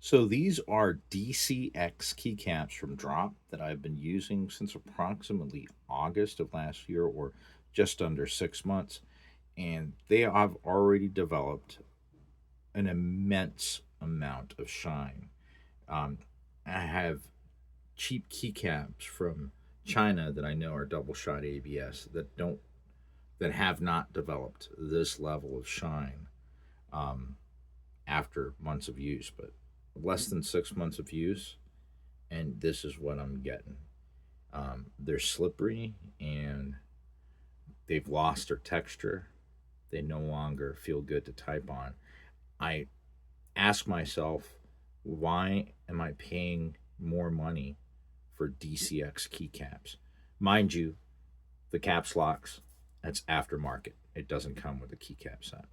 So these are DCX keycaps from Drop that I've been using since approximately August of last year, or just under 6 months. And they have already developed an immense amount of shine. Um, I have cheap keycaps from China that I know are double shot ABS that have not developed this level of shine um, after months of use, but less than 6 months of use, and this is what I'm getting. They're slippery and they've lost their texture. They no longer feel good to type on. I ask myself, why am I paying more money for DCX keycaps? Mind you, the caps locks, that's aftermarket. It doesn't come with a keycap set.